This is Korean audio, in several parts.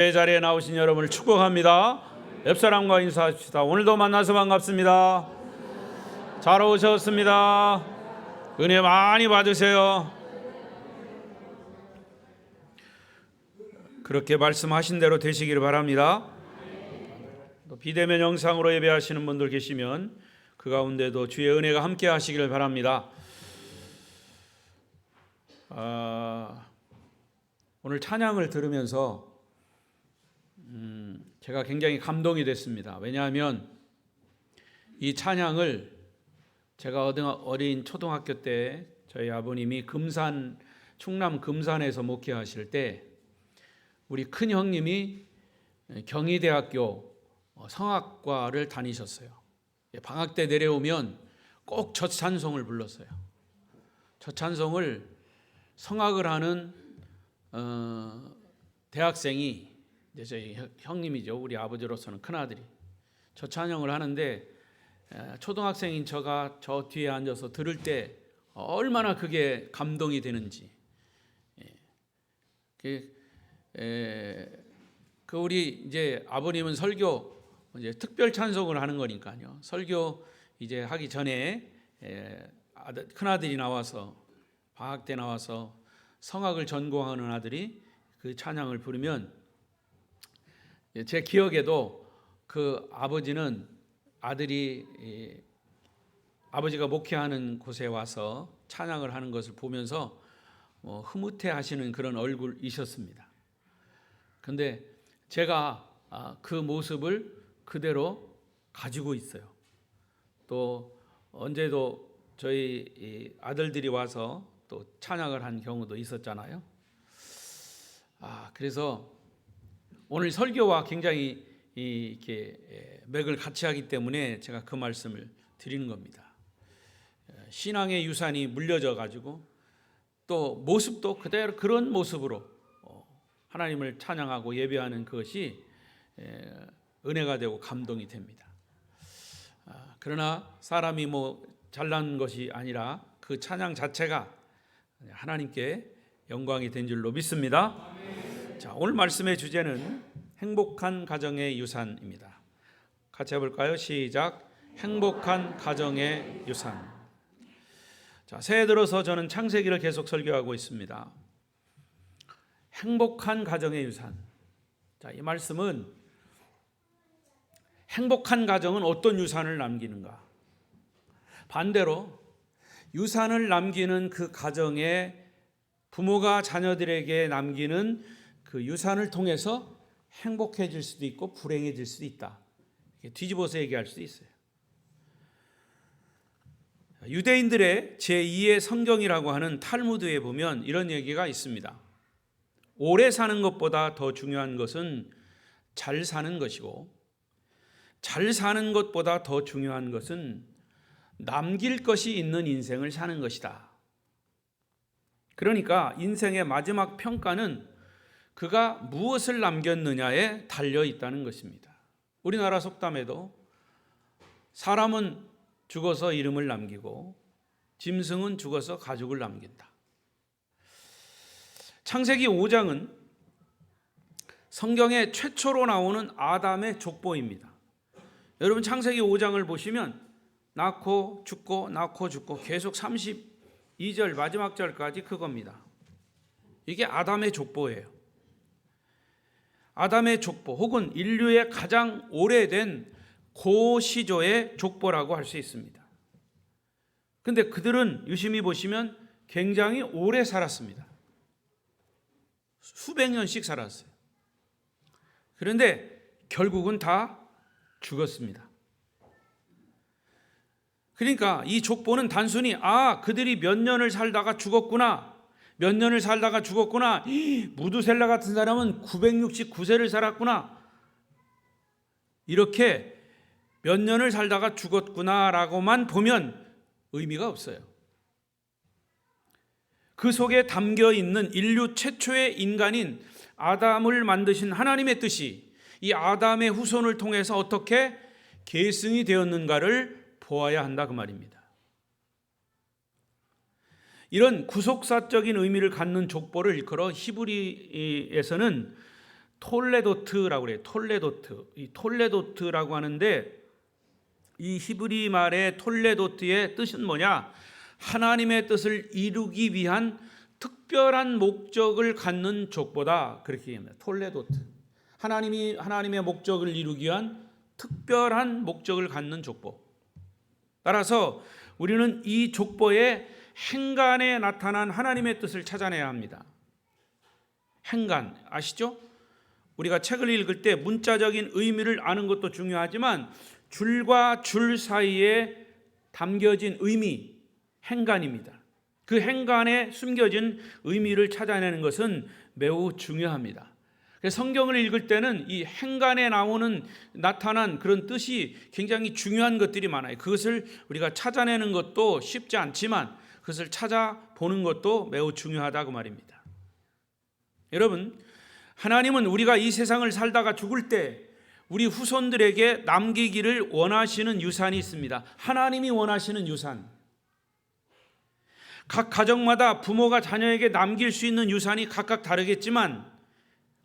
자리에 나오신 여러분을 축복합니다. 옆사람과 인사합시다. 오늘도 만나서 반갑습니다. 잘 오셨습니다. 은혜 많이 받으세요. 그렇게 말씀하신 대로 되시기를 바랍니다. 또 비대면 영상으로 예배하시는 분들 계시면 그 가운데도 주의 은혜가 함께 하시기를 바랍니다. 오늘 찬양을 들으면서 제가 굉장히 감동이 됐습니다. 왜냐하면 이 찬양을 제가 어린 초등학교 때 저희 아버님이 충남 금산에서 목회하실 때 우리 큰 형님이 경희대학교 성악과를 다니셨어요. 방학 때 내려오면 꼭 첫 찬송을 불렀어요. 첫 찬송을 성악을 하는 대학생이 이제 저희 형님이죠. 우리 아버지로서는 큰아들이 저 찬양을 하는데 초등학생인 저가 저 뒤에 앉아서 들을 때 얼마나 그게 감동이 되는지. 우리 이제 아버님은 설교 이제 특별 찬송을 하는 거니까요. 설교 이제 하기 전에 큰아들이 나와서 방학 때 나와서 성악을 전공하는 아들이 그 찬양을 부르면 제 기억에도 그 아버지는 아버지가 목회하는 곳에 와서 찬양을 하는 것을 보면서 흐뭇해 하시는 그런 얼굴이셨습니다. 그런데 제가 그 모습을 그대로 가지고 있어요. 또 언제도 저희 아들들이 와서 또 찬양을 한 경우도 있었잖아요. 그래서 오늘 설교와 굉장히 이렇게 맥을 같이 하기 때문에 제가 그 말씀을 드리는 겁니다. 신앙의 유산이 물려져 가지고 또 모습도 그대로 그런 모습으로 하나님을 찬양하고 예배하는 것이 은혜가 되고 감동이 됩니다. 그러나 사람이 잘난 것이 아니라 그 찬양 자체가 하나님께 영광이 된 줄로 믿습니다. 자, 오늘 말씀의 주제는 행복한 가정의 유산입니다. 같이 해볼까요? 시작. 행복한 가정의 유산. 자, 새해 들어서 저는 창세기를 계속 설교하고 있습니다. 행복한 가정의 유산. 자, 이 말씀은 행복한 가정은 어떤 유산을 남기는가? 반대로 유산을 남기는 그 가정에 부모가 자녀들에게 남기는 그 유산을 통해서 행복해질 수도 있고 불행해질 수도 있다. 뒤집어서 얘기할 수도 있어요. 유대인들의 제2의 성경이라고 하는 탈무드에 보면 이런 얘기가 있습니다. 오래 사는 것보다 더 중요한 것은 잘 사는 것이고, 잘 사는 것보다 더 중요한 것은 남길 것이 있는 인생을 사는 것이다. 그러니까 인생의 마지막 평가는 그가 무엇을 남겼느냐에 달려 있다는 것입니다. 우리나라 속담에도 사람은 죽어서 이름을 남기고 짐승은 죽어서 가죽을 남긴다. 창세기 5장은 성경에 최초로 나오는 아담의 족보입니다. 여러분 창세기 5장을 보시면 낳고 죽고 낳고 죽고 계속 32절 마지막 절까지 그겁니다. 이게 아담의 족보예요. 아담의 족보 혹은 인류의 가장 오래된 고시조의 족보라고 할 수 있습니다. 그런데 그들은 유심히 보시면 굉장히 오래 살았습니다. 수백 년씩 살았어요. 그런데 결국은 다 죽었습니다. 그러니까 이 족보는 단순히 그들이 몇 년을 살다가 죽었구나, 몇 년을 살다가 죽었구나, 무두셀라 같은 사람은 969세를 살았구나, 이렇게 몇 년을 살다가 죽었구나라고만 보면 의미가 없어요. 그 속에 담겨 있는 인류 최초의 인간인 아담을 만드신 하나님의 뜻이 이 아담의 후손을 통해서 어떻게 계승이 되었는가를 보아야 한다 그 말입니다. 이런 구속사적인 의미를 갖는 족보를 일컬어 히브리에서는 톨레도트라고 그래요. 톨레도트. 이 톨레도트라고 하는데 이 히브리 말의 톨레도트의 뜻은 뭐냐? 하나님의 뜻을 이루기 위한 특별한 목적을 갖는 족보다, 그렇게 얘기합니다. 톨레도트. 하나님의 목적을 이루기 위한 특별한 목적을 갖는 족보. 따라서 우리는 이 족보의 행간에 나타난 하나님의 뜻을 찾아내야 합니다. 행간 아시죠? 우리가 책을 읽을 때 문자적인 의미를 아는 것도 중요하지만 줄과 줄 사이에 담겨진 의미, 행간입니다. 그 행간에 숨겨진 의미를 찾아내는 것은 매우 중요합니다. 그래서 성경을 읽을 때는 이 행간에 나타난 그런 뜻이 굉장히 중요한 것들이 많아요. 그것을 우리가 찾아내는 것도 쉽지 않지만 그것을 찾아보는 것도 매우 중요하다고 말입니다. 여러분, 하나님은 우리가 이 세상을 살다가 죽을 때 우리 후손들에게 남기기를 원하시는 유산이 있습니다. 하나님이 원하시는 유산. 각 가정마다 부모가 자녀에게 남길 수 있는 유산이 각각 다르겠지만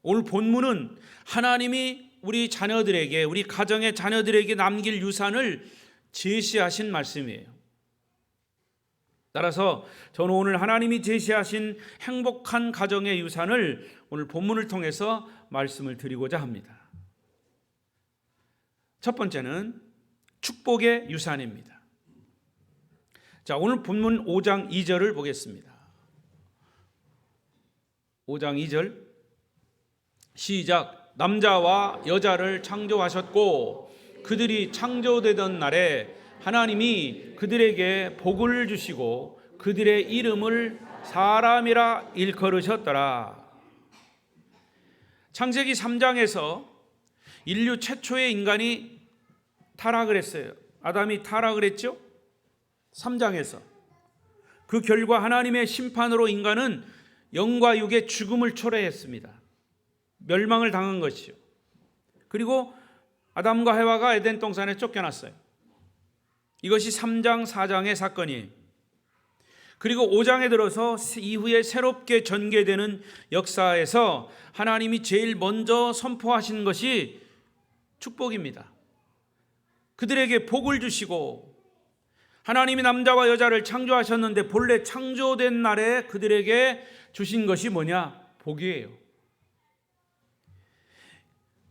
오늘 본문은 하나님이 우리 자녀들에게, 우리 가정의 자녀들에게 남길 유산을 제시하신 말씀이에요. 따라서 저는 오늘 하나님이 제시하신 행복한 가정의 유산을 오늘 본문을 통해서 말씀을 드리고자 합니다. 첫 번째는 축복의 유산입니다. 자, 오늘 본문 5장 2절을 보겠습니다. 5장 2절 시작. 남자와 여자를 창조하셨고 그들이 창조되던 날에 하나님이 그들에게 복을 주시고 그들의 이름을 사람이라 일컬으셨더라. 창세기 3장에서 인류 최초의 인간이 타락을 했어요. 아담이 타락을 했죠. 3장에서 그 결과 하나님의 심판으로 인간은 영과 육의 죽음을 초래했습니다. 멸망을 당한 것이죠. 그리고 아담과 해와가 에덴 동산에 쫓겨났어요. 이것이 3장 4장의 사건이에요. 그리고 5장에 들어서 이후에 새롭게 전개되는 역사에서 하나님이 제일 먼저 선포하신 것이 축복입니다. 그들에게 복을 주시고, 하나님이 남자와 여자를 창조하셨는데 본래 창조된 날에 그들에게 주신 것이 뭐냐? 복이에요.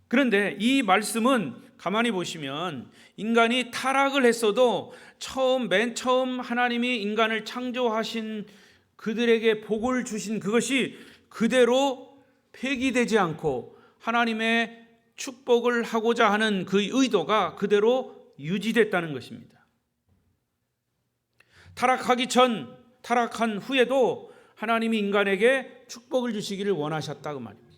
그런데 이 말씀은 가만히 보시면 인간이 타락을 했어도 맨 처음 하나님이 인간을 창조하신 그들에게 복을 주신 그것이 그대로 폐기되지 않고 하나님의 축복을 하고자 하는 그 의도가 그대로 유지됐다는 것입니다. 타락하기 전, 타락한 후에도 하나님이 인간에게 축복을 주시기를 원하셨다고 말입니다.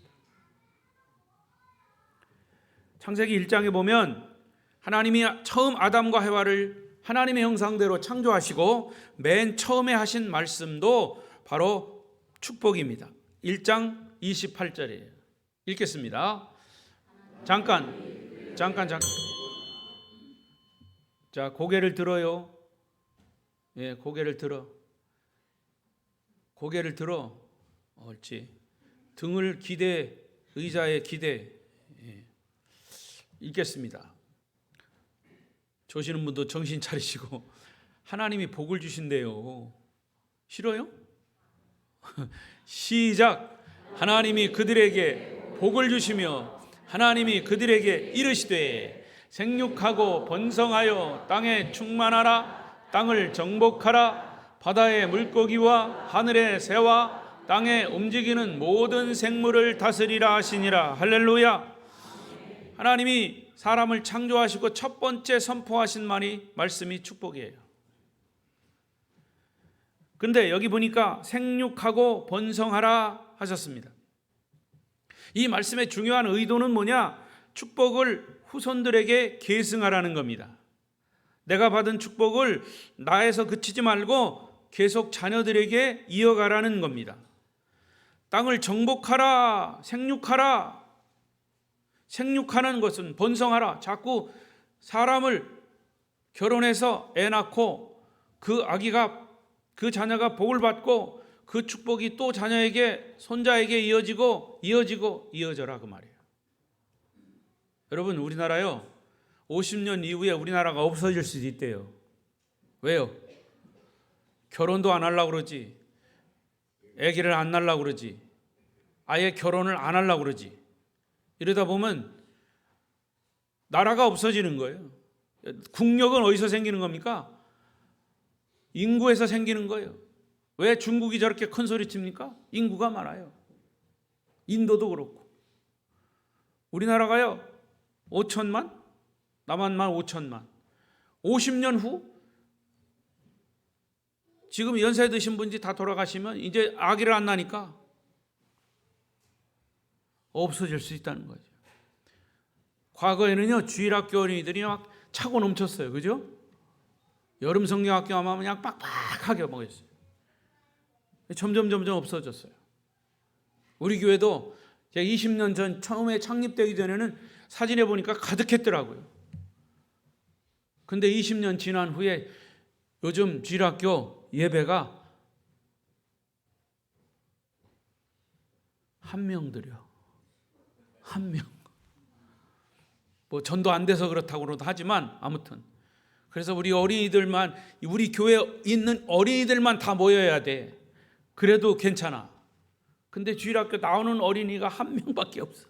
창세기 1장에 보면 하나님이 처음 아담과 해와를 하나님의 형상대로 창조하시고 맨 처음에 하신 말씀도 바로 축복입니다. 1장 28절이에요. 읽겠습니다. 잠깐. 자, 고개를 들어요. 예, 고개를 들어. 옳지. 등을 기대, 의자에 기대. 예. 읽겠습니다. 조시는 분도 정신 차리시고 하나님이 복을 주신대요. 싫어요? 시작. 하나님이 그들에게 복을 주시며 하나님이 그들에게 이르시되 생육하고 번성하여 땅에 충만하라. 땅을 정복하라. 바다의 물고기와 하늘의 새와 땅에 움직이는 모든 생물을 다스리라 하시니라. 할렐루야. 하나님이 사람을 창조하시고 첫 번째 선포하신 말씀이 축복이에요. 그런데 여기 보니까 생육하고 번성하라 하셨습니다. 이 말씀의 중요한 의도는 뭐냐? 축복을 후손들에게 계승하라는 겁니다. 내가 받은 축복을 나에서 그치지 말고 계속 자녀들에게 이어가라는 겁니다. 땅을 정복하라, 생육하라. 생육하는 것은 번성하라. 자꾸 사람을 결혼해서 애 낳고 그 자녀가 복을 받고 그 축복이 또 자녀에게, 손자에게 이어지고 이어져라 그 말이에요. 여러분, 우리나라요 50년 이후에 우리나라가 없어질 수도 있대요. 왜요? 결혼도 안 하려고 그러지, 아기를 안 낳으려고 그러지, 아예 결혼을 안 하려고 그러지. 이러다 보면 나라가 없어지는 거예요. 국력은 어디서 생기는 겁니까? 인구에서 생기는 거예요. 왜 중국이 저렇게 큰 소리 칩니까? 인구가 많아요. 인도도 그렇고. 우리나라가요 5천만, 남한만 5천만. 50년 후 지금 연세 드신 분들이 다 돌아가시면 이제 아기를 안 낳으니까 없어질 수 있다는 거죠. 과거에는요 주일학교 어린이들이 막 차고 넘쳤어요. 그죠? 여름 성경학교 하면 그냥 빡빡하게 먹었어요. 점점 없어졌어요. 우리 교회도 제가 20년 전 처음에 창립되기 전에는 사진에 보니까 가득했더라고요. 근데 20년 지난 후에 요즘 주일학교 예배가 한 명들이요. 한 명. 뭐 전도 안 돼서 그렇다고도 하지만 아무튼 그래서 우리 어린이들만, 우리 교회에 있는 어린이들만 다 모여야 돼. 그래도 괜찮아. 근데 주일학교 나오는 어린이가 한 명밖에 없어.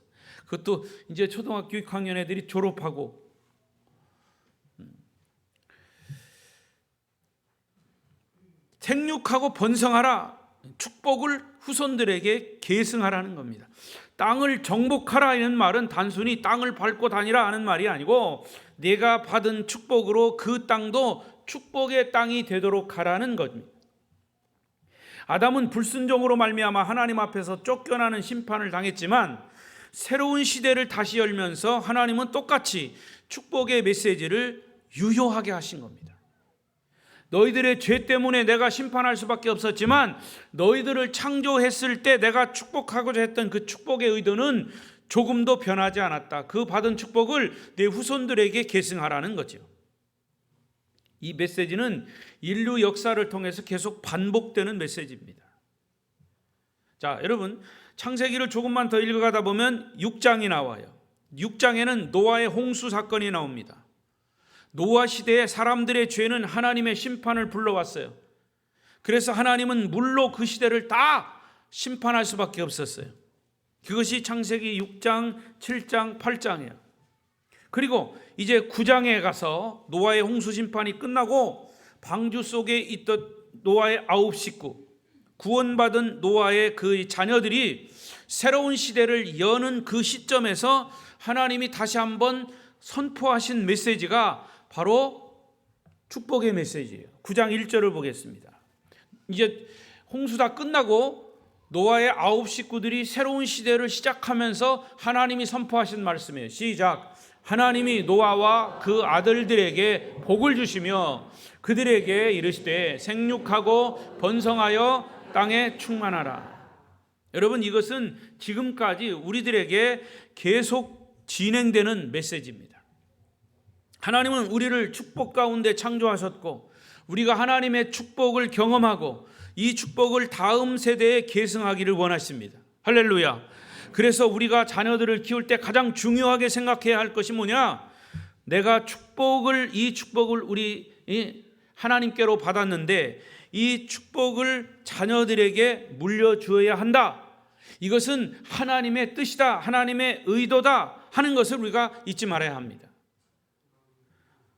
그것도 이제 초등학교 6학년 애들이 졸업하고. 생육하고 번성하라, 축복을 후손들에게 계승하라는 겁니다. 땅을 정복하라 이런 말은 단순히 땅을 밟고 다니라 하는 말이 아니고 내가 받은 축복으로 그 땅도 축복의 땅이 되도록 하라는 겁니다. 아담은 불순종으로 말미암아 하나님 앞에서 쫓겨나는 심판을 당했지만 새로운 시대를 다시 열면서 하나님은 똑같이 축복의 메시지를 유효하게 하신 겁니다. 너희들의 죄 때문에 내가 심판할 수밖에 없었지만 너희들을 창조했을 때 내가 축복하고자 했던 그 축복의 의도는 조금도 변하지 않았다. 그 받은 축복을 내 후손들에게 계승하라는 거죠. 이 메시지는 인류 역사를 통해서 계속 반복되는 메시지입니다. 자, 여러분, 창세기를 조금만 더 읽어가다 보면 6장이 나와요. 6장에는 노아의 홍수 사건이 나옵니다. 노아 시대에 사람들의 죄는 하나님의 심판을 불러왔어요. 그래서 하나님은 물로 그 시대를 다 심판할 수밖에 없었어요. 그것이 창세기 6장, 7장, 8장이에요. 그리고 이제 9장에 가서 노아의 홍수 심판이 끝나고 방주 속에 있던 노아의 9식구, 구원받은 노아의 그 자녀들이 새로운 시대를 여는 그 시점에서 하나님이 다시 한번 선포하신 메시지가 바로 축복의 메시지예요. 9장 1절을 보겠습니다. 이제 홍수 다 끝나고 노아의 9 식구들이 새로운 시대를 시작하면서 하나님이 선포하신 말씀이에요. 시작. 하나님이 노아와 그 아들들에게 복을 주시며 그들에게 이르시되 생육하고 번성하여 땅에 충만하라. 여러분, 이것은 지금까지 우리들에게 계속 진행되는 메시지입니다. 하나님은 우리를 축복 가운데 창조하셨고 우리가 하나님의 축복을 경험하고 이 축복을 다음 세대에 계승하기를 원하십니다. 할렐루야. 그래서 우리가 자녀들을 키울 때 가장 중요하게 생각해야 할 것이 뭐냐? 내가 이 축복을 우리 하나님께로 받았는데 이 축복을 자녀들에게 물려주어야 한다. 이것은 하나님의 뜻이다, 하나님의 의도다 하는 것을 우리가 잊지 말아야 합니다.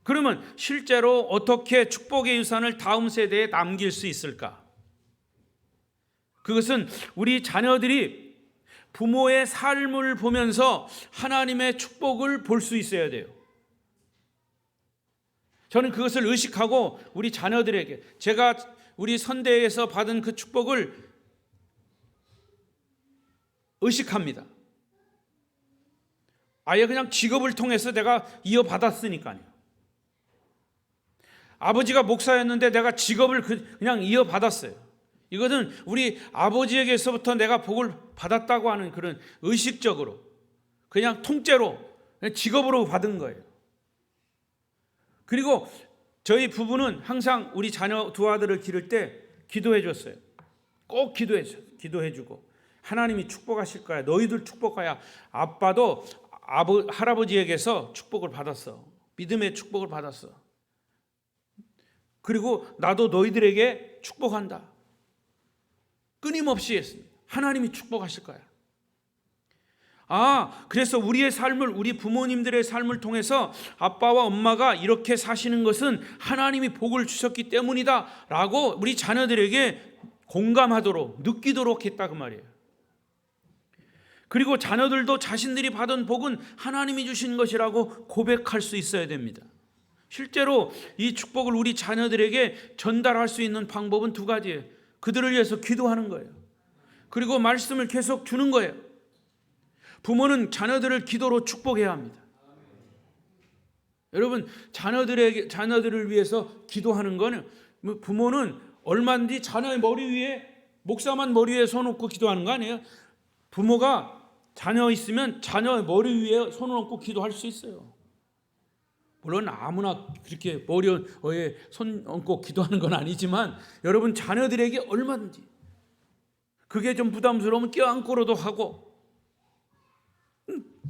그러면 실제로 어떻게 축복의 유산을 다음 세대에 남길 수 있을까? 그것은 우리 자녀들이 부모의 삶을 보면서 하나님의 축복을 볼 수 있어야 돼요. 저는 그것을 의식하고 우리 자녀들에게, 제가 우리 선대에서 받은 그 축복을 의식합니다. 아예 그냥 직업을 통해서 내가 이어받았으니까요. 아버지가 목사였는데 내가 직업을 그냥 이어받았어요. 이것은 우리 아버지에게서부터 내가 복을 받았다고 하는 그런 의식적으로 그냥 통째로 그냥 직업으로 받은 거예요. 그리고 저희 부부는 항상 우리 자녀 두 아들을 기를 때 기도해 줬어요. 꼭 기도해 주고 하나님이 축복하실 거야. 너희들 축복하야. 아빠도 할아버지에게서 축복을 받았어. 믿음의 축복을 받았어. 그리고 나도 너희들에게 축복한다. 끊임없이 했습니다. 하나님이 축복하실 거야. 그래서 우리의 삶을, 우리 부모님들의 삶을 통해서 아빠와 엄마가 이렇게 사시는 것은 하나님이 복을 주셨기 때문이다 라고 우리 자녀들에게 공감하도록, 느끼도록 했다 그 말이에요. 그리고 자녀들도 자신들이 받은 복은 하나님이 주신 것이라고 고백할 수 있어야 됩니다. 실제로 이 축복을 우리 자녀들에게 전달할 수 있는 방법은 두 가지예요. 그들을 위해서 기도하는 거예요. 그리고 말씀을 계속 주는 거예요. 부모는 자녀들을 기도로 축복해야 합니다. 여러분, 자녀들을 위해서 기도하는 거는, 부모는 얼마든지 자녀의 머리 위에, 목사만 머리 위에 손 얹고 기도하는 거 아니에요? 부모가 자녀 있으면 자녀의 머리 위에 손을 얹고 기도할 수 있어요. 물론 아무나 그렇게 머리 위에 손 얹고 기도하는 건 아니지만, 여러분 자녀들에게 얼마든지, 그게 좀 부담스러우면 껴안고로도 하고,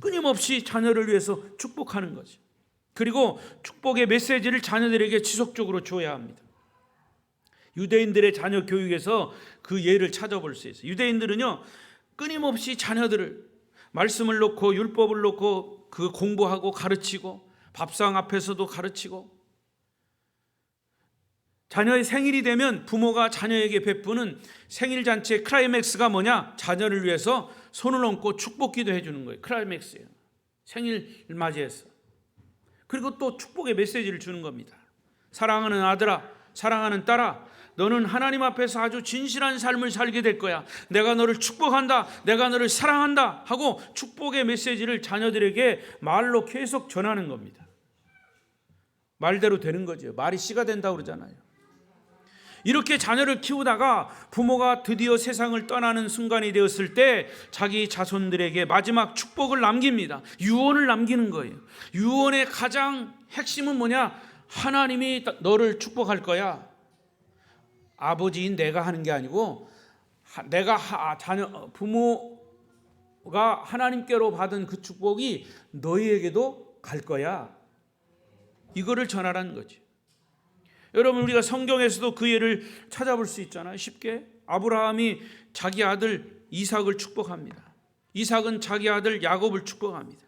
끊임없이 자녀를 위해서 축복하는 거죠. 그리고 축복의 메시지를 자녀들에게 지속적으로 줘야 합니다. 유대인들의 자녀 교육에서 그 예를 찾아볼 수 있어요. 유대인들은요, 끊임없이 자녀들을 말씀을 놓고 율법을 놓고 그 공부하고 가르치고, 밥상 앞에서도 가르치고, 자녀의 생일이 되면 부모가 자녀에게 베푸는 생일 잔치의 클라이맥스가 뭐냐? 자녀를 위해서 손을 얹고 축복기도 해주는 거예요. 클라이맥스예요. 생일 맞이해서. 그리고 또 축복의 메시지를 주는 겁니다. 사랑하는 아들아, 사랑하는 딸아, 너는 하나님 앞에서 아주 진실한 삶을 살게 될 거야. 내가 너를 축복한다. 내가 너를 사랑한다. 하고 축복의 메시지를 자녀들에게 말로 계속 전하는 겁니다. 말대로 되는 거죠. 말이 씨가 된다고 그러잖아요. 이렇게 자녀를 키우다가 부모가 드디어 세상을 떠나는 순간이 되었을 때 자기 자손들에게 마지막 축복을 남깁니다. 유언을 남기는 거예요. 유언의 가장 핵심은 뭐냐? 하나님이 너를 축복할 거야. 아버지인 내가 하는 게 아니고, 부모가 하나님께로 받은 그 축복이 너희에게도 갈 거야. 이거를 전하라는 거지. 여러분, 우리가 성경에서도 그 예를 찾아볼 수 있잖아요. 쉽게 아브라함이 자기 아들 이삭을 축복합니다. 이삭은 자기 아들 야곱을 축복합니다.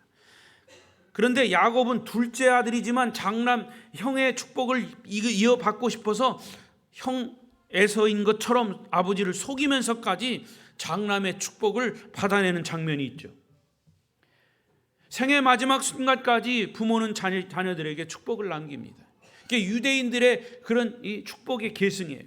그런데 야곱은 둘째 아들이지만 장남 형의 축복을 이어받고 싶어서 형 에서인 것처럼 아버지를 속이면서까지 장남의 축복을 받아내는 장면이 있죠. 생애 마지막 순간까지 부모는 자녀들에게 축복을 남깁니다. 이게 유대인들의 그런 이 축복의 계승이에요.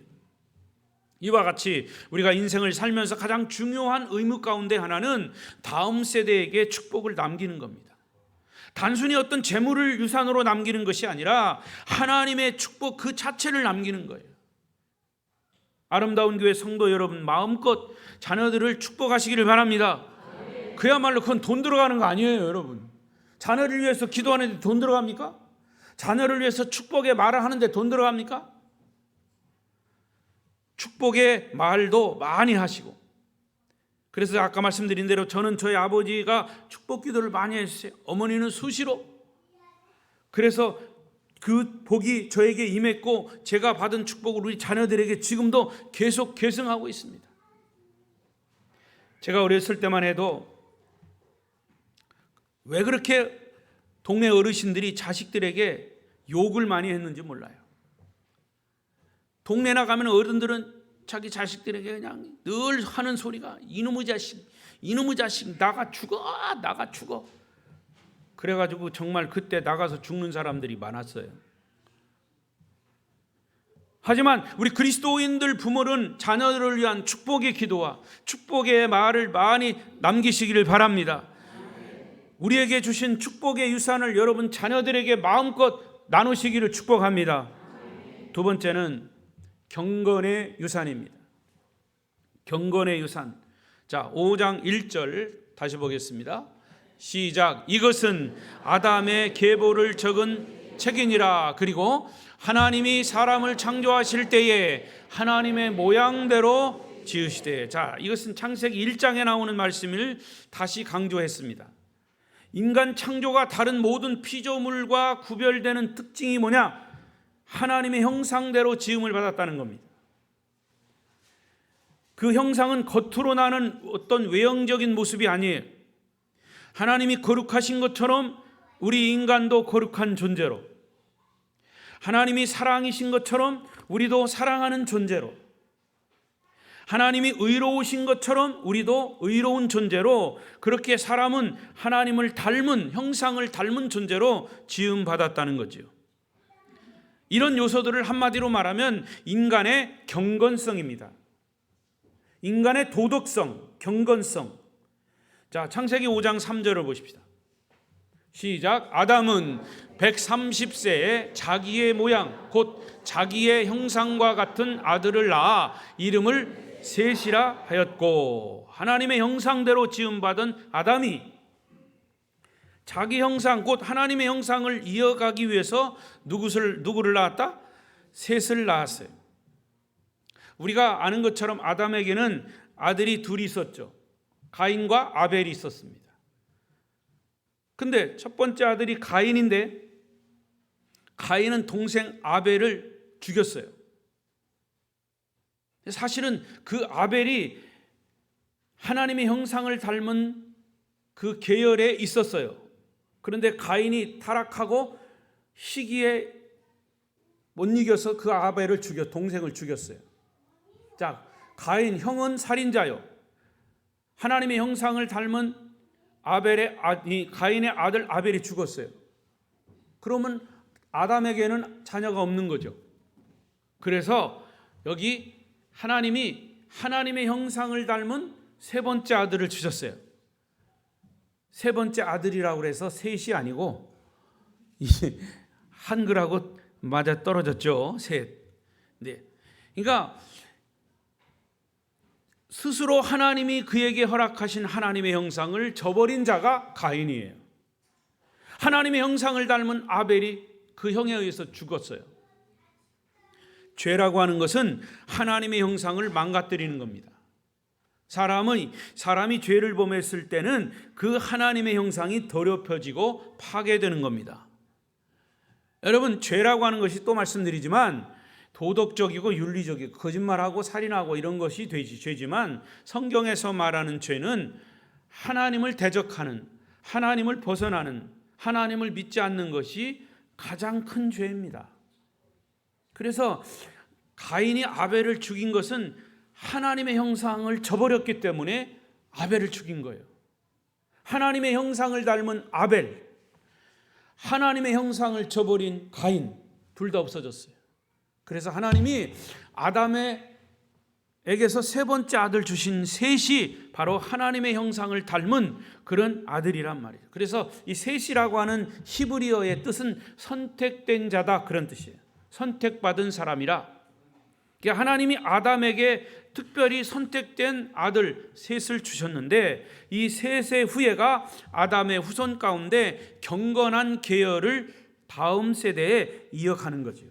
이와 같이 우리가 인생을 살면서 가장 중요한 의무 가운데 하나는 다음 세대에게 축복을 남기는 겁니다. 단순히 어떤 재물을 유산으로 남기는 것이 아니라 하나님의 축복 그 자체를 남기는 거예요. 아름다운 교회 성도 여러분, 마음껏 자녀들을 축복하시기를 바랍니다. 그야말로 그건 돈 들어가는 거 아니에요, 여러분. 자녀를 위해서 기도하는데 돈 들어갑니까? 자녀를 위해서 축복의 말을 하는데 돈 들어갑니까? 축복의 말도 많이 하시고, 그래서 아까 말씀드린 대로 저는 저희 아버지가 축복 기도를 많이 했어요. 어머니는 수시로. 그래서 그 복이 저에게 임했고, 제가 받은 축복을 우리 자녀들에게 지금도 계속 계승하고 있습니다. 제가 어렸을 때만 해도 왜 그렇게 동네 어르신들이 자식들에게 욕을 많이 했는지 몰라요. 동네 나가면 어른들은 자기 자식들에게 그냥 늘 하는 소리가 이놈의 자식, 이놈의 자식, 나가 죽어. 그래가지고 정말 그때 나가서 죽는 사람들이 많았어요. 하지만 우리 그리스도인들 부모는 자녀들을 위한 축복의 기도와 축복의 말을 많이 남기시기를 바랍니다. 우리에게 주신 축복의 유산을 여러분 자녀들에게 마음껏 나누시기를 축복합니다. 두 번째는 경건의 유산입니다. 경건의 유산. 자, 5장 1절 다시 보겠습니다. 시작. 이것은 아담의 계보를 적은 책이니라. 그리고 하나님이 사람을 창조하실 때에 하나님의 모양대로 지으시되. 자, 이것은 창세기 1장에 나오는 말씀을 다시 강조했습니다. 인간 창조가 다른 모든 피조물과 구별되는 특징이 뭐냐? 하나님의 형상대로 지음을 받았다는 겁니다. 그 형상은 겉으로 나는 어떤 외형적인 모습이 아니에요. 하나님이 거룩하신 것처럼 우리 인간도 거룩한 존재로, 하나님이 사랑이신 것처럼 우리도 사랑하는 존재로, 하나님이 의로우신 것처럼 우리도 의로운 존재로, 그렇게 사람은 하나님을 닮은, 형상을 닮은 존재로 지음받았다는 거지요. 이런 요소들을 한마디로 말하면 인간의 경건성입니다. 인간의 도덕성, 경건성. 자, 창세기 5장 3절을 보십시다. 시작. 아담은 130세에 자기의 모양 곧 자기의 형상과 같은 아들을 낳아 이름을 셋이라 하였고, 하나님의 형상대로 지음받은 아담이 자기 형상 곧 하나님의 형상을 이어가기 위해서 누구를 낳았다? 셋을 낳았어요. 우리가 아는 것처럼 아담에게는 아들이 둘이 있었죠. 가인과 아벨이 있었습니다. 근데 첫 번째 아들이 가인인데 가인은 동생 아벨을 죽였어요. 사실은 그 아벨이 하나님의 형상을 닮은 그 계열에 있었어요. 그런데 가인이 타락하고 시기에 못 이겨서 그 아벨을 동생을 죽였어요. 자, 가인 형은 살인자요. 하나님의 형상을 닮은 가인의 아들 아벨이 죽었어요. 그러면 아담에게는 자녀가 없는 거죠. 그래서 여기 하나님이 하나님의 형상을 닮은 세 번째 아들을 주셨어요. 세 번째 아들이라고 해서 셋이 아니고 한글하고 맞아 떨어졌죠. 셋. 네. 그러니까 스스로 하나님이 그에게 허락하신 하나님의 형상을 저버린 자가 가인이에요. 하나님의 형상을 닮은 아벨이 그 형에 의해서 죽었어요. 죄라고 하는 것은 하나님의 형상을 망가뜨리는 겁니다. 사람이 죄를 범했을 때는 그 하나님의 형상이 더럽혀지고 파괴되는 겁니다. 여러분, 죄라고 하는 것이 또 말씀드리지만 도덕적이고 윤리적이고 거짓말하고 살인하고 이런 것이 죄지만, 성경에서 말하는 죄는 하나님을 대적하는, 하나님을 벗어나는, 하나님을 믿지 않는 것이 가장 큰 죄입니다. 그래서 가인이 아벨을 죽인 것은 하나님의 형상을 저버렸기 때문에 아벨을 죽인 거예요. 하나님의 형상을 닮은 아벨, 하나님의 형상을 저버린 가인, 둘 다 없어졌어요. 그래서 하나님이 아담에게서 세 번째 아들 주신 셋이 바로 하나님의 형상을 닮은 그런 아들이란 말이에요. 그래서 이 셋이라고 하는 히브리어의 뜻은 선택된 자다, 그런 뜻이에요. 선택받은 사람이라. 하나님이 아담에게 특별히 선택된 아들 셋을 주셨는데, 이 셋의 후예가 아담의 후손 가운데 경건한 계열을 다음 세대에 이어가는 거죠.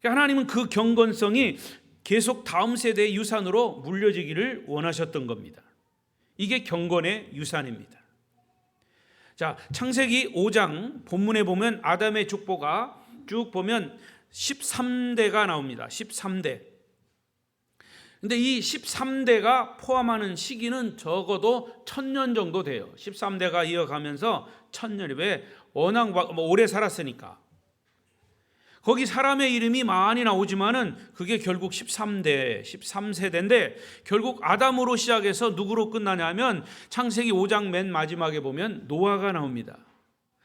하나님은 그 경건성이 계속 다음 세대의 유산으로 물려지기를 원하셨던 겁니다. 이게 경건의 유산입니다. 자, 창세기 5장 본문에 보면 아담의 족보가 쭉 보면 13대가 나옵니다. 13대. 근데 이 13대가 포함하는 시기는 적어도 1000년 정도 돼요. 13대가 이어가면서 1000년이, 왜? 워낙 오래 살았으니까. 거기 사람의 이름이 많이 나오지만은 그게 결국 13세대인데 결국 아담으로 시작해서 누구로 끝나냐면 창세기 5장 맨 마지막에 보면 노아가 나옵니다.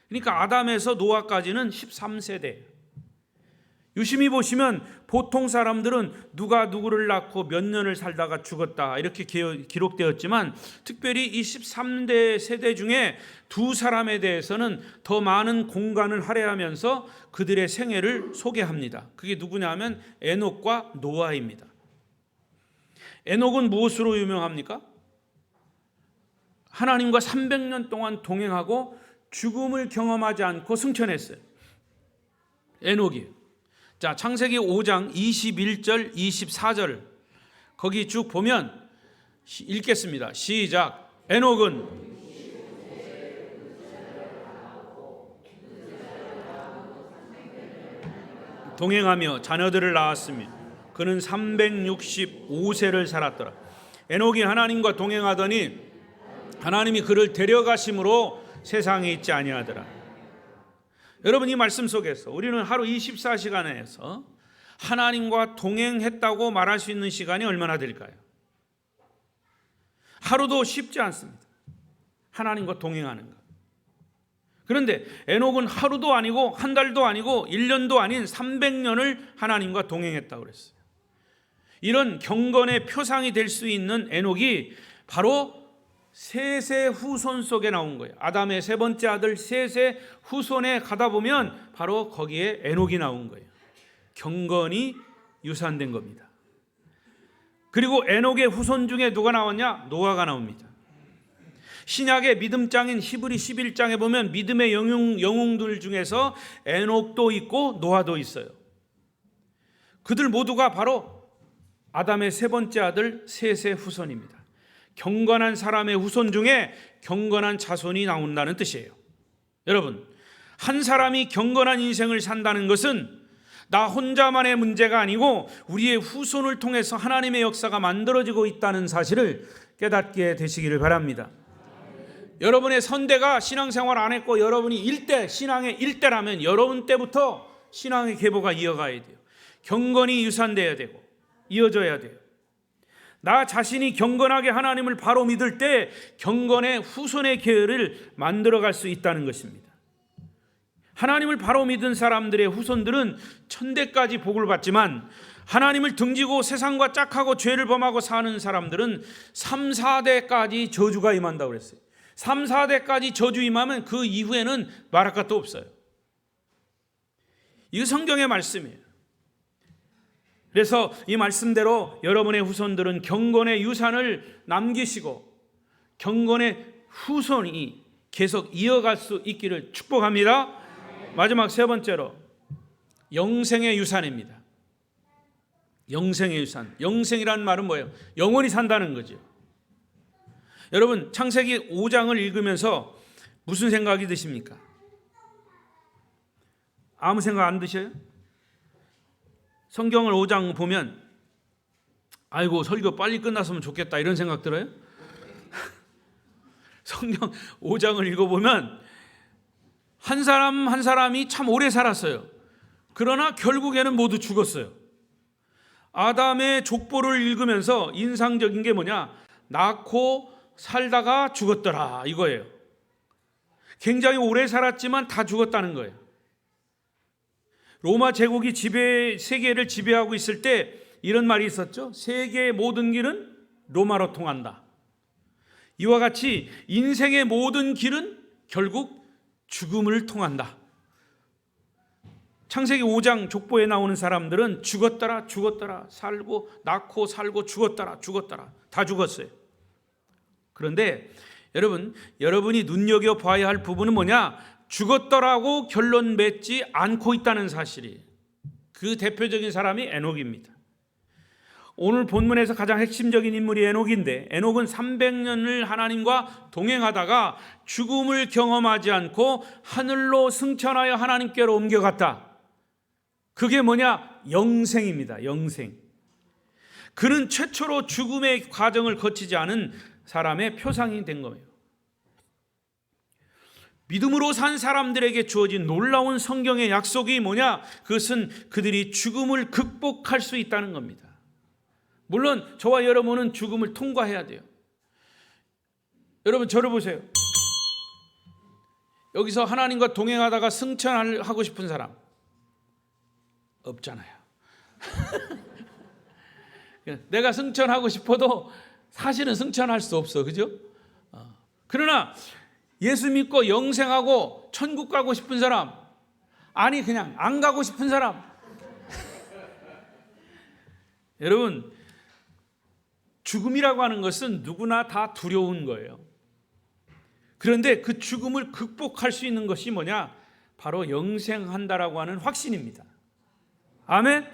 그러니까 아담에서 노아까지는 13세대. 유심히 보시면 보통 사람들은 누가 누구를 낳고 몇 년을 살다가 죽었다 이렇게 기록되었지만, 특별히 이 13대 세대 중에 두 사람에 대해서는 더 많은 공간을 할애하면서 그들의 생애를 소개합니다. 그게 누구냐면 에녹과 노아입니다. 에녹은 무엇으로 유명합니까? 하나님과 300년 동안 동행하고 죽음을 경험하지 않고 승천했어요. 에녹이에요. 자, 창세기 5장 21절 24절 거기 쭉 보면 읽겠습니다. 시작. 에녹은 동행하며 자녀들을 낳았으며 그는 365세를 살았더라. 에녹이 하나님과 동행하더니 하나님이 그를 데려가심으로 세상에 있지 아니하더라. 여러분, 이 말씀 속에서 우리는 하루 24시간에서 하나님과 동행했다고 말할 수 있는 시간이 얼마나 될까요? 하루도 쉽지 않습니다. 하나님과 동행하는 것. 그런데 에녹은 하루도 아니고 한 달도 아니고 1년도 아닌 300년을 하나님과 동행했다고 그랬어요. 이런 경건의 표상이 될 수 있는 에녹이 바로 셋의 후손 속에 나온 거예요. 아담의 세 번째 아들 셋의 후손에 가다 보면 바로 거기에 에녹이 나온 거예요. 경건이 유산된 겁니다. 그리고 에녹의 후손 중에 누가 나왔냐? 노아가 나옵니다. 신약의 믿음장인 히브리 11장에 보면 믿음의 영웅들 중에서 에녹도 있고 노아도 있어요. 그들 모두가 바로 아담의 세 번째 아들 셋의 후손입니다. 경건한 사람의 후손 중에 경건한 자손이 나온다는 뜻이에요. 여러분, 한 사람이 경건한 인생을 산다는 것은 나 혼자만의 문제가 아니고 우리의 후손을 통해서 하나님의 역사가 만들어지고 있다는 사실을 깨닫게 되시기를 바랍니다. 여러분의 선대가 신앙생활 안 했고 여러분이 신앙의 일대라면 여러분 때부터 신앙의 계보가 이어가야 돼요. 경건이 유산돼야 되고 이어져야 돼요. 나 자신이 경건하게 하나님을 바로 믿을 때 경건의 후손의 계열을 만들어갈 수 있다는 것입니다. 하나님을 바로 믿은 사람들의 후손들은 천대까지 복을 받지만 하나님을 등지고 세상과 짝하고 죄를 범하고 사는 사람들은 3, 4대까지 저주가 임한다고 그랬어요. 3, 4대까지 저주 임하면 그 이후에는 말할 것도 없어요. 이거 성경의 말씀이에요. 그래서 이 말씀대로 여러분의 후손들은 경건의 유산을 남기시고 경건의 후손이 계속 이어갈 수 있기를 축복합니다. 마지막 세 번째로 영생의 유산입니다. 영생의 유산. 영생이라는 말은 뭐예요? 영원히 산다는 거죠. 여러분, 창세기 5장을 읽으면서 무슨 생각이 드십니까? 아무 생각 안 드셔요? 성경을 5장 보면 아이고 설교 빨리 끝났으면 좋겠다 이런 생각 들어요? 성경 5장을 읽어보면 한 사람 한 사람이 참 오래 살았어요. 그러나 결국에는 모두 죽었어요. 아담의 족보를 읽으면서 인상적인 게 뭐냐? 낳고 살다가 죽었더라 이거예요. 굉장히 오래 살았지만 다 죽었다는 거예요. 로마 제국이 세계를 지배하고 있을 때 이런 말이 있었죠. 세계의 모든 길은 로마로 통한다. 이와 같이 인생의 모든 길은 결국 죽음을 통한다. 창세기 5장 족보에 나오는 사람들은 죽었더라 살고 낳고 살고 죽었더라 다 죽었어요. 그런데 여러분이 눈여겨봐야 할 부분은 뭐냐? 죽었더라고 결론 맺지 않고 있다는 사실이. 그 대표적인 사람이 에녹입니다. 오늘 본문에서 가장 핵심적인 인물이 에녹인데 에녹은 300년을 하나님과 동행하다가 죽음을 경험하지 않고 하늘로 승천하여 하나님께로 옮겨갔다. 그게 뭐냐? 영생입니다. 영생. 그는 최초로 죽음의 과정을 거치지 않은 사람의 표상이 된 거예요. 믿음으로 산 사람들에게 주어진 놀라운 성경의 약속이 뭐냐? 그것은 그들이 죽음을 극복할 수 있다는 겁니다. 물론 저와 여러분은 죽음을 통과해야 돼요. 여러분 저를 보세요. 여기서 하나님과 동행하다가 승천하고 싶은 사람 없잖아요. 내가 승천하고 싶어도 사실은 승천할 수 없어. 그죠? 그러나 예수 믿고 영생하고 천국 가고 싶은 사람, 아니 그냥 안 가고 싶은 사람. 여러분, 죽음이라고 하는 것은 누구나 다 두려운 거예요. 그런데 그 죽음을 극복할 수 있는 것이 뭐냐? 바로 영생한다라고 하는 확신입니다. 아멘?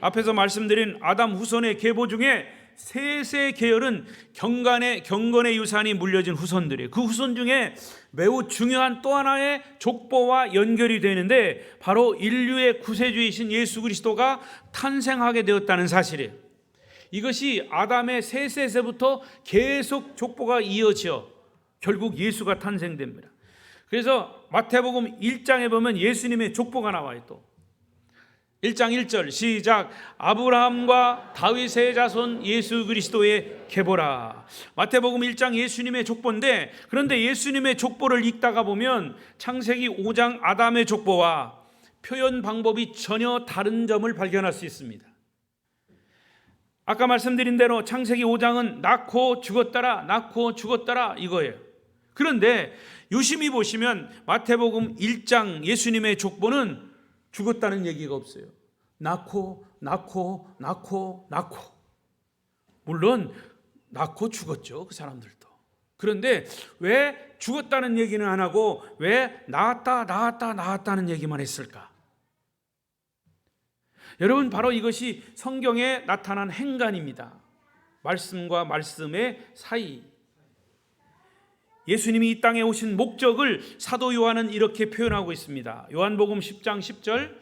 앞에서 말씀드린 아담 후손의 계보 중에 셋의 계열은 경건의 유산이 물려진 후손들이에요. 그 후손 중에 매우 중요한 또 하나의 족보와 연결이 되는데 바로 인류의 구세주이신 예수 그리스도가 탄생하게 되었다는 사실이에요. 이것이 아담의 셋에서부터 계속 족보가 이어져 결국 예수가 탄생됩니다. 그래서 마태복음 1장에 보면 예수님의 족보가 나와요. 또 1장 1절 시작. 아브라함과 다윗의 자손 예수 그리스도의 계보라. 마태복음 1장 예수님의 족보인데, 그런데 예수님의 족보를 읽다가 보면 창세기 5장 아담의 족보와 표현 방법이 전혀 다른 점을 발견할 수 있습니다. 아까 말씀드린 대로 창세기 5장은 낳고 죽었더라 이거예요. 그런데 유심히 보시면 마태복음 1장 예수님의 족보는 죽었다는 얘기가 없어요. 낳고 물론 낳고 죽었죠, 그 사람들도. 그런데 왜 죽었다는 얘기는 안 하고 왜 낳았다는 얘기만 했을까? 여러분, 바로 이것이 성경에 나타난 행간입니다. 말씀과 말씀의 사이. 예수님이 이 땅에 오신 목적을 사도 요한은 이렇게 표현하고 있습니다. 요한복음 10장 10절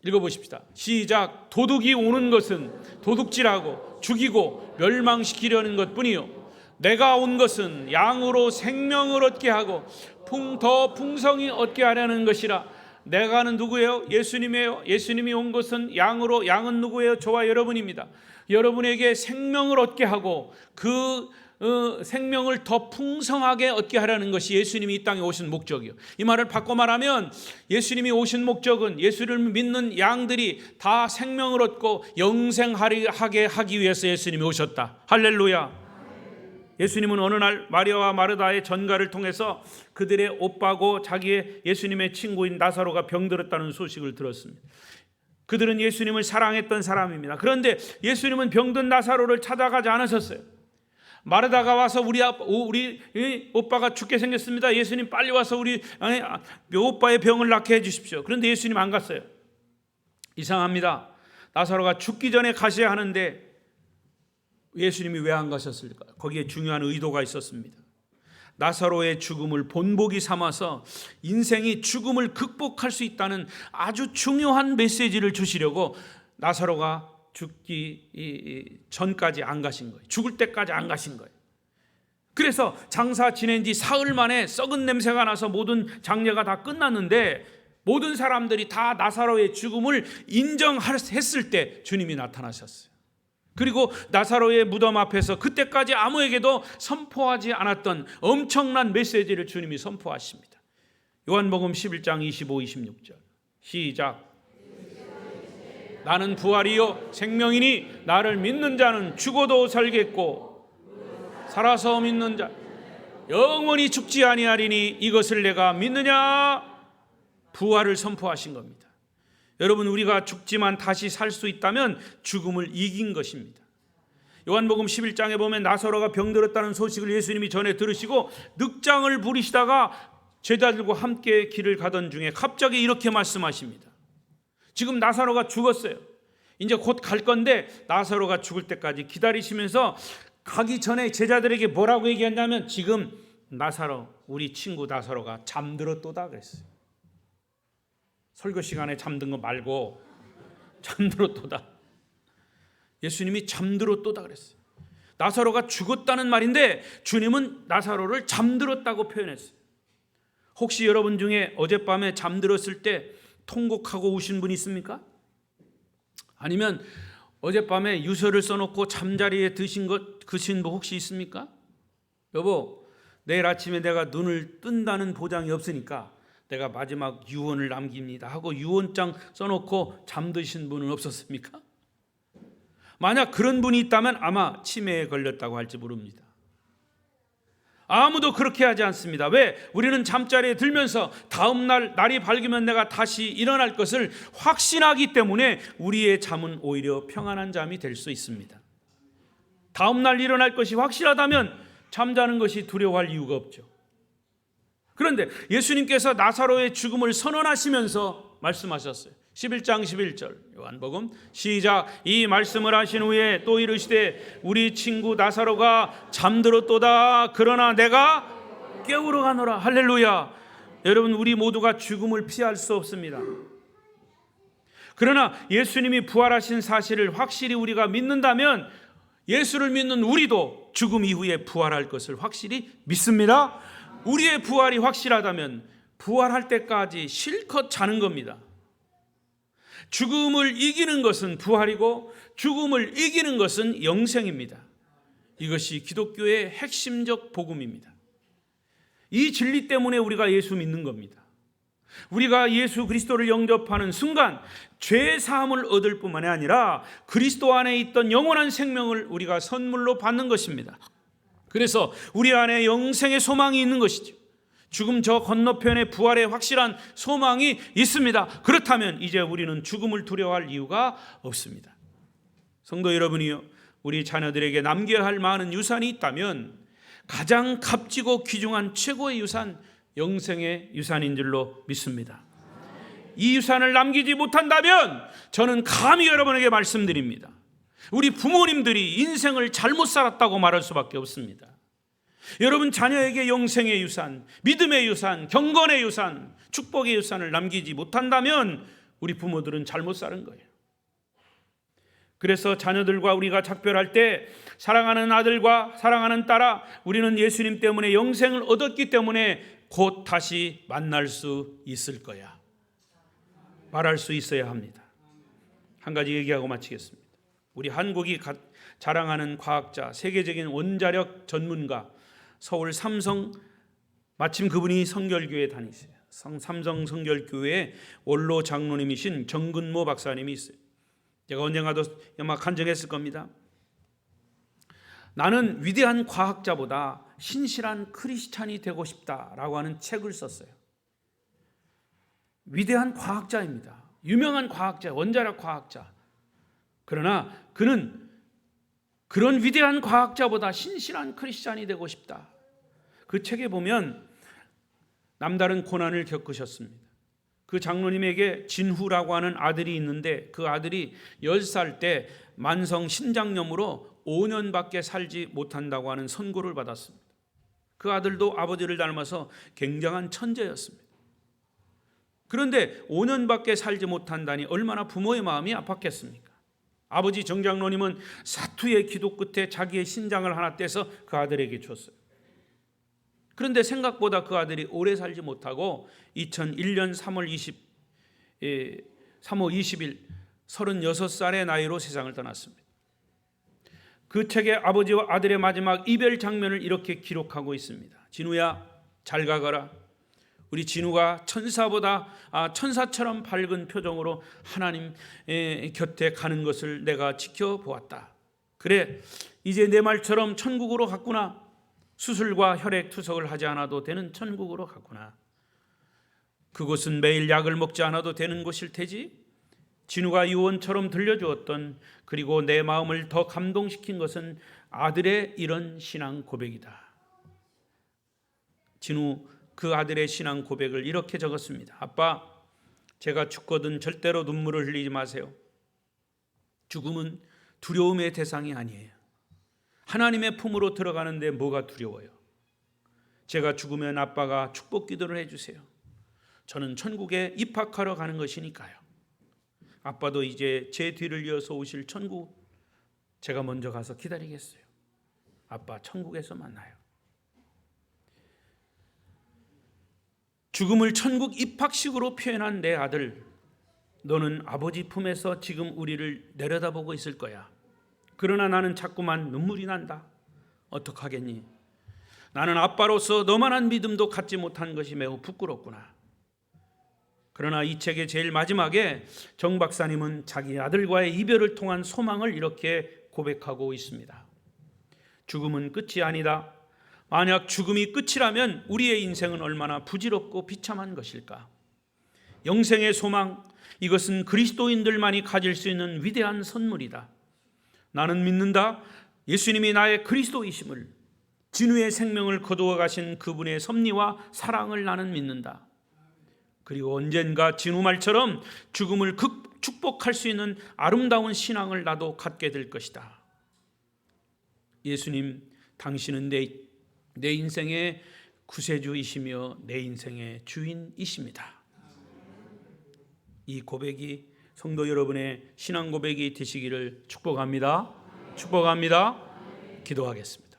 읽어보십시다. 시작. 도둑이 오는 것은 도둑질하고 죽이고 멸망시키려는 것뿐이요 내가 온 것은 양으로 생명을 얻게 하고 더 풍성히 얻게 하려는 것이라. 내가는 누구예요? 예수님이에요. 예수님이 온 것은 양은 누구예요? 저와 여러분입니다. 여러분에게 생명을 얻게 하고 그 생명을 더 풍성하게 얻게 하라는 것이 예수님이 이 땅에 오신 목적이요. 이 말을 바꿔 말하면 예수님이 오신 목적은 예수를 믿는 양들이 다 생명을 얻고 영생하게 하기 위해서 예수님이 오셨다. 할렐루야. 예수님은 어느 날 마리아와 마르다의 전가를 통해서 그들의 오빠고 자기의 예수님의 친구인 나사로가 병들었다는 소식을 들었습니다. 그들은 예수님을 사랑했던 사람입니다. 그런데 예수님은 병든 나사로를 찾아가지 않으셨어요. 마르다가 와서 우리 오빠가 죽게 생겼습니다. 예수님 빨리 와서 우리 오빠의 병을 낫게 해주십시오. 그런데 예수님 안 갔어요. 이상합니다. 나사로가 죽기 전에 가셔야 하는데 예수님이 왜 안 가셨을까요? 거기에 중요한 의도가 있었습니다. 나사로의 죽음을 본보기 삼아서 인생이 죽음을 극복할 수 있다는 아주 중요한 메시지를 주시려고 나사로가 죽기 전까지 안 가신 거예요. 죽을 때까지 안 가신 거예요. 그래서 장사 지낸 지 사흘 만에 썩은 냄새가 나서 모든 장례가 다 끝났는데 모든 사람들이 다 나사로의 죽음을 인정했을 때 주님이 나타나셨어요. 그리고 나사로의 무덤 앞에서 그때까지 아무에게도 선포하지 않았던 엄청난 메시지를 주님이 선포하십니다. 요한복음 11장 25, 26절 시작. 나는 부활이요 생명이니 나를 믿는 자는 죽어도 살겠고 살아서 믿는 자 영원히 죽지 아니하리니 이것을 내가 믿느냐? 부활을 선포하신 겁니다. 여러분, 우리가 죽지만 다시 살 수 있다면 죽음을 이긴 것입니다. 요한복음 11장에 보면 나사로가 병들었다는 소식을 예수님이 전해 들으시고 늑장을 부리시다가 제자들과 함께 길을 가던 중에 갑자기 이렇게 말씀하십니다. 지금 나사로가 죽었어요. 이제 곧 갈 건데 나사로가 죽을 때까지 기다리시면서 가기 전에 제자들에게 뭐라고 얘기했냐면 지금 나사로, 우리 친구 나사로가 잠들었도다 그랬어요. 설교 시간에 잠든 거 말고 잠들었도다. 예수님이 잠들었도다 그랬어요. 나사로가 죽었다는 말인데 주님은 나사로를 잠들었다고 표현했어요. 혹시 여러분 중에 어젯밤에 잠들었을 때 통곡하고 우신 분 있습니까? 아니면 어젯밤에 유서를 써놓고 잠자리에 드신 분 혹시 있습니까? 여보, 내일 아침에 내가 눈을 뜬다는 보장이 없으니까 내가 마지막 유언을 남깁니다 하고 유언장 써놓고 잠드신 분은 없었습니까? 만약 그런 분이 있다면 아마 치매에 걸렸다고 할지 모릅니다. 아무도 그렇게 하지 않습니다. 왜? 우리는 잠자리에 들면서 다음 날이 밝으면 내가 다시 일어날 것을 확신하기 때문에 우리의 잠은 오히려 평안한 잠이 될 수 있습니다. 다음 날 일어날 것이 확실하다면 잠자는 것이 두려워할 이유가 없죠. 그런데 예수님께서 나사로의 죽음을 선언하시면서 말씀하셨어요. 11장 11절 요한복음 시작. 이 말씀을 하신 후에 또 이르시되 우리 친구 나사로가 잠들었도다. 그러나 내가 깨우러 가노라. 할렐루야. 여러분, 우리 모두가 죽음을 피할 수 없습니다. 그러나 예수님이 부활하신 사실을 확실히 우리가 믿는다면 예수를 믿는 우리도 죽음 이후에 부활할 것을 확실히 믿습니다. 우리의 부활이 확실하다면 부활할 때까지 실컷 자는 겁니다. 죽음을 이기는 것은 부활이고 죽음을 이기는 것은 영생입니다. 이것이 기독교의 핵심적 복음입니다. 이 진리 때문에 우리가 예수 믿는 겁니다. 우리가 예수 그리스도를 영접하는 순간 죄 사함을 얻을 뿐만이 아니라 그리스도 안에 있던 영원한 생명을 우리가 선물로 받는 것입니다. 그래서 우리 안에 영생의 소망이 있는 것이죠. 죽음 저 건너편에 부활의 확실한 소망이 있습니다. 그렇다면 이제 우리는 죽음을 두려워할 이유가 없습니다. 성도 여러분이요, 우리 자녀들에게 남겨야 할 많은 유산이 있다면 가장 값지고 귀중한 최고의 유산, 영생의 유산인 줄로 믿습니다. 이 유산을 남기지 못한다면 저는 감히 여러분에게 말씀드립니다. 우리 부모님들이 인생을 잘못 살았다고 말할 수밖에 없습니다. 여러분 자녀에게 영생의 유산, 믿음의 유산, 경건의 유산, 축복의 유산을 남기지 못한다면 우리 부모들은 잘못 사는 거예요. 그래서 자녀들과 우리가 작별할 때 사랑하는 아들과 사랑하는 딸아, 우리는 예수님 때문에 영생을 얻었기 때문에 곧 다시 만날 수 있을 거야 말할 수 있어야 합니다. 한 가지 얘기하고 마치겠습니다. 우리 한국이 자랑하는 과학자, 세계적인 원자력 전문가, 서울 삼성, 마침 그분이 성결교회 다니세요. 삼성 성결교회의 원로 장로님이신 정근모 박사님이 있어요. 제가 언젠가도 아마 간증했을 겁니다. 나는 위대한 과학자보다 신실한 크리스찬이 되고 싶다라고 하는 책을 썼어요. 위대한 과학자입니다. 유명한 과학자, 원자력 과학자. 그러나 그는 그런 위대한 과학자보다 신실한 크리스찬이 되고 싶다. 그 책에 보면 남다른 고난을 겪으셨습니다. 그 장로님에게 진후라고 하는 아들이 있는데 그 아들이 10살 때 만성 신장염으로 5년밖에 살지 못한다고 하는 선고를 받았습니다. 그 아들도 아버지를 닮아서 굉장한 천재였습니다. 그런데 5년밖에 살지 못한다니 얼마나 부모의 마음이 아팠겠습니까? 아버지 정 장로님은 사투의 기도 끝에 자기의 신장을 하나 떼서 그 아들에게 줬어요. 그런데 생각보다 그 아들이 오래 살지 못하고 2001년 3월 20일 36살의 나이로 세상을 떠났습니다. 그 책에 아버지와 아들의 마지막 이별 장면을 이렇게 기록하고 있습니다. 진우야, 잘 가거라. 우리 진우가 천사처럼 밝은 표정으로 하나님 곁에 가는 것을 내가 지켜보았다. 그래, 이제 내 말처럼 천국으로 갔구나. 수술과 혈액 투석을 하지 않아도 되는 천국으로 갔구나. 그곳은 매일 약을 먹지 않아도 되는 곳일 테지. 진우가 유언처럼 들려주었던, 그리고 내 마음을 더 감동시킨 것은 아들의 이런 신앙 고백이다. 진우 그 아들의 신앙 고백을 이렇게 적었습니다. 아빠, 제가 죽거든 절대로 눈물을 흘리지 마세요. 죽음은 두려움의 대상이 아니에요. 하나님의 품으로 들어가는데 뭐가 두려워요? 제가 죽으면 아빠가 축복 기도를 해주세요. 저는 천국에 입학하러 가는 것이니까요. 아빠도 이제 제 뒤를 이어서 오실 천국, 제가 먼저 가서 기다리겠어요. 아빠, 천국에서 만나요. 죽음을 천국 입학식으로 표현한 내 아들, 너는 아버지 품에서 지금 우리를 내려다보고 있을 거야. 그러나 나는 자꾸만 눈물이 난다. 어떡하겠니? 나는 아빠로서 너만한 믿음도 갖지 못한 것이 매우 부끄럽구나. 그러나 이 책의 제일 마지막에 정 박사님은 자기 아들과의 이별을 통한 소망을 이렇게 고백하고 있습니다. 죽음은 끝이 아니다. 만약 죽음이 끝이라면 우리의 인생은 얼마나 부질없고 비참한 것일까. 영생의 소망, 이것은 그리스도인들만이 가질 수 있는 위대한 선물이다. 나는 믿는다. 예수님이 나의 그리스도이심을, 진우의 생명을 거두어 가신 그분의 섭리와 사랑을 나는 믿는다. 그리고 언젠가 진우말처럼 죽음을 축복할 수 있는 아름다운 신앙을 나도 갖게 될 것이다. 예수님, 당신은 내 인생의 구세주이시며 내 인생의 주인이십니다. 이 고백이 성도 여러분의 신앙 고백이 되시기를 축복합니다. 축복합니다. 기도하겠습니다.